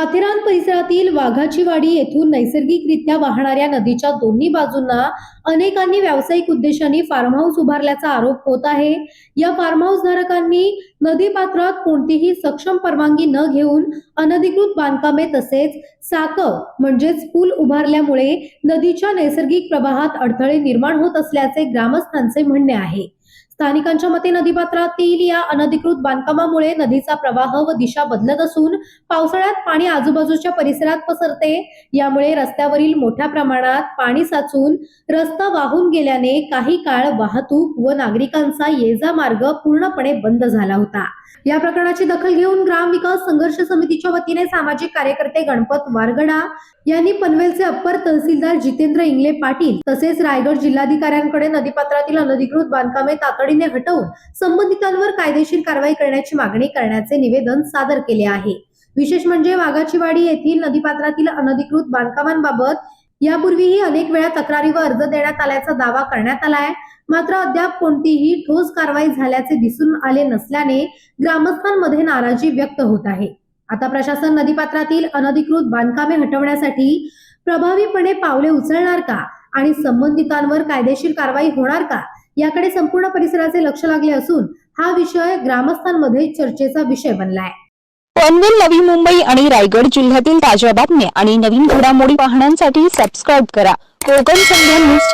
माथेरान परिसरातील वाघाची वाडी येथून नैसर्गिकरित्या वाहणाऱ्या नदीच्या दोन्ही बाजूंना अनेकांनी व्यावसायिक उद्देशाने फार्म हाऊस उभारल्याचा आरोप होत आहे। या फार्म हाऊस धारकांनी नदी पात्रात कोणतीही सक्षम परवानगी न घेऊन अनधिकृत बांधकामे तसेच साकव म्हणजेच पूल उभारल्यामुळे नदीच्या नैसर्गिक प्रवाहात अडथळे निर्माण होत असल्याचे ग्रामस्थांचे म्हणणे आहे। स्थानिकांच्या मते नदीपात्रातील या अनधिकृत बांधकामामुळे नदीचा प्रवाह व दिशा बदलत असून पावसाळ्यात पाणी आजूबाजूच्या परिसरात पसरते। यामुळे रस्त्यावरील मोठ्या प्रमाणात पाणी साचून रस्ता वाहून गेल्याने काही काळ वाहतूक व नागरिकांचा ये-जा मार्ग पूर्णपणे बंद झाला होता। या प्रकरणाची दखल घेऊन ग्राम विकास संघर्ष समितीच्या वतीने सामाजिक कार्यकर्ते गणपत वारगडा यांनी पनवेलचे अप्पर तहसीलदार जितेंद्र इंगले पाटील तसेच रायगड जिल्हाधिकाऱ्यांकडे नदीपात्रातील अनधिकृत बांधकामे तातडीने हटवून संबंधितांवर कायदेशीर कारवाई करण्याची मागणी करण्याचे निवेदन सादर केले आहे। विशेष म्हणजे वाघाची वाडी येथील नदीपात्रातील अनधिकृत बांधकामांबाबत यापूर्वीही अनेक वेळा तक्रारी व अर्ज देण्यात आल्याचा दावा करण्यात आलाय, मात्र अद्याप कोणतीही ठोस कारवाई झाल्याचे दिसून आले नसल्याने ग्रामस्थांमध्ये नाराजी व्यक्त होत आहे। आता प्रशासन नदीपात्रातील अनधिकृत बांधकामे हटवण्यासाठी प्रभावीपणे पावले उचलणार का आणि संबंधितांवर कायदेशीर कारवाई होणार का याकडे संपूर्ण परिसराचे लक्ष लागले असून हा विषय ग्रामस्थांमध्ये चर्चेचा विषय बनलाय। पनवेल, नवी मुंबई आणि रायगड जिल्ह्यातील ताज्या बातम्या आणि नवीन घडामोडी पाहण्यासाठी सबस्क्राइब करा कोकण संध्या न्यूज।